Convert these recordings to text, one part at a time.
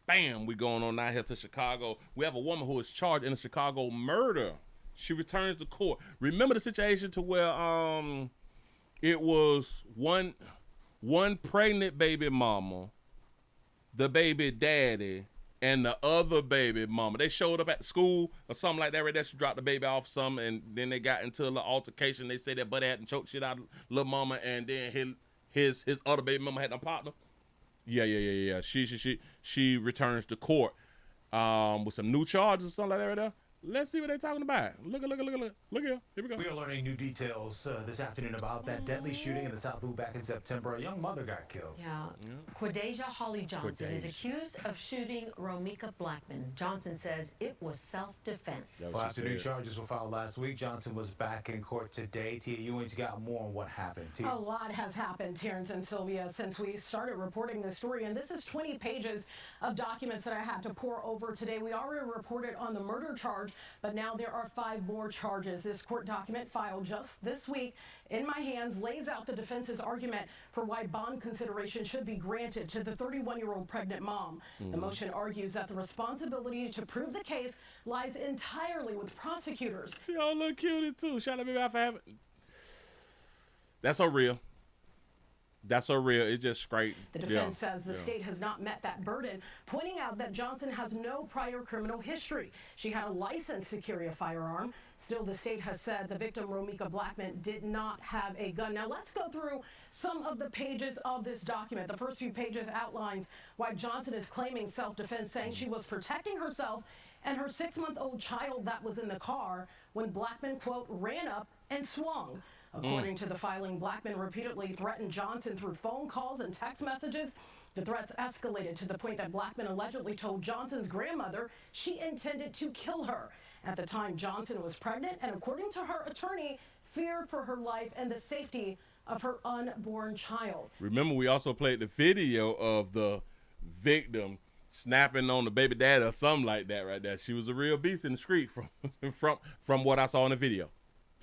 Bam, we going on out here to Chicago. We have a woman who is charged in a Chicago murder. She returns to court. Remember the situation to where it was one pregnant baby mama, the baby daddy, and the other baby mama. They showed up at the school or something like that right there. She dropped the baby off some, and then they got into a little altercation. They said that buddy had to choke shit out of little mama, and then his other baby mama had no partner. Yeah. She returns to court with some new charges or something like that right there. Let's see what they're talking about. Look here. Here we go. We are learning new details this afternoon about that deadly shooting in the South Loop back in September. A young mother got killed. Yeah. Quadeja Holly Johnson is accused of shooting Romika Blackman. Johnson says it was self-defense. Well, after new charges were filed last week, Johnson was back in court today. Tia Ewing's got more on what happened. Tia. A lot has happened, Terrence and Sylvia, since we started reporting this story. And this is 20 pages of documents that I had to pour over today. We already reported on the murder charge, but now there are 5 more charges. This court document filed just this week in my hands lays out the defense's argument for why bond consideration should be granted to the 31-year-old pregnant mom. The motion argues that the responsibility to prove the case lies entirely with prosecutors. She all look cute too. Shout out to me for having. That's so real. That's so real. It's just great. The defense says the state has not met that burden, pointing out that Johnson has no prior criminal history. She had a license to carry a firearm. Still, the state has said the victim, Romika Blackman, did not have a gun. Now, let's go through some of the pages of this document. The first few pages outlines why Johnson is claiming self-defense, saying she was protecting herself and her 6-month-old child that was in the car when Blackman, quote, ran up and swung. According to the filing, Blackman repeatedly threatened Johnson through phone calls and text messages. The threats escalated to the point that Blackman allegedly told Johnson's grandmother she intended to kill her. At the time, Johnson was pregnant and, according to her attorney, feared for her life and the safety of her unborn child. Remember, we also played the video of the victim snapping on the baby dad or something like that right there. She was a real beast in the street from what I saw in the video.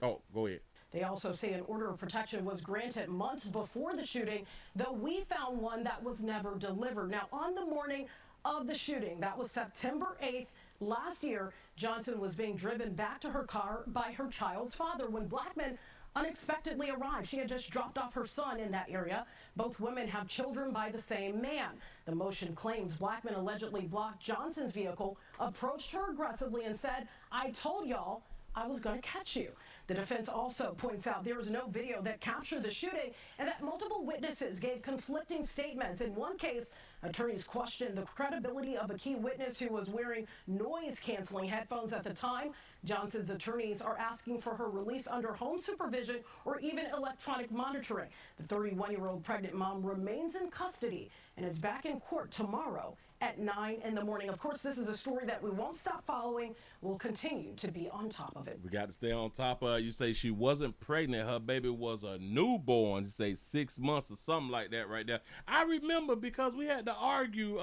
Oh, go ahead. They also say an order of protection was granted months before the shooting, though we found one that was never delivered. Now, on the morning of the shooting, that was September 8th last year, Johnson was being driven back to her car by her child's father when Blackman unexpectedly arrived. She had just dropped off her son in that area. Both women have children by the same man. The motion claims Blackman allegedly blocked Johnson's vehicle, approached her aggressively, and said, "I told y'all I was going to catch you." The defense also points out there was no video that captured the shooting and that multiple witnesses gave conflicting statements. In one case, attorneys questioned the credibility of a key witness who was wearing noise-canceling headphones at the time. Johnson's attorneys are asking for her release under home supervision or even electronic monitoring. The 31-year-old pregnant mom remains in custody and is back in court tomorrow at 9 in the morning. Of course, this is a story that we won't stop following. We'll continue to be on top of it. We got to stay on top of it. You say she wasn't pregnant. Her baby was a newborn. You say 6 months or something like that right there. I remember because we had to argue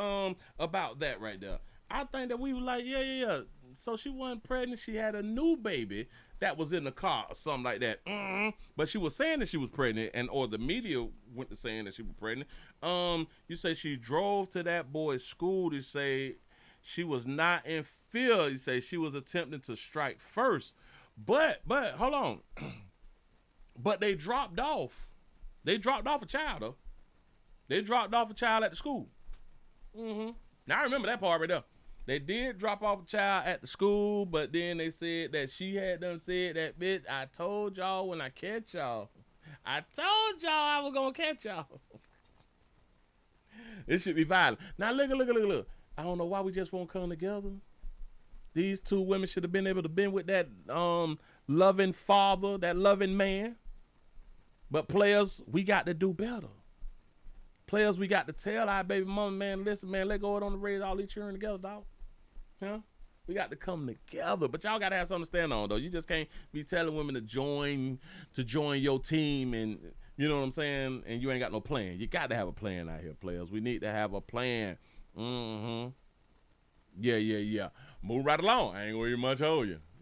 about that right there. I think that we were like, yeah. So she wasn't pregnant. She had a new baby that was in the car or something like that. But she was saying that she was pregnant, or the media went to saying that she was pregnant. You say she drove to that boy's school. You say she was not in fear. You say she was attempting to strike first. But hold on. But they dropped off. They dropped off a child, though. They dropped off a child at the school. Now I remember that part right there. They did drop off a child at the school, but then they said that she had done said that, bitch, I told y'all when I catch y'all. I told y'all I was going to catch y'all. It should be violent. Now, look. I don't know why we just won't come together. These two women should have been able to been with that loving father, that loving man. But players, we got to do better. Players, we got to tell our baby mama, man, listen, man, let go it on the raise, all these cheering together, dog. Huh? We got to come together. But y'all got to have something to stand on, though. You just can't be telling women to join your team and, you know what I'm saying, and you ain't got no plan. You got to have a plan out here, players. We need to have a plan. Yeah. Move right along. I ain't going to much hold you.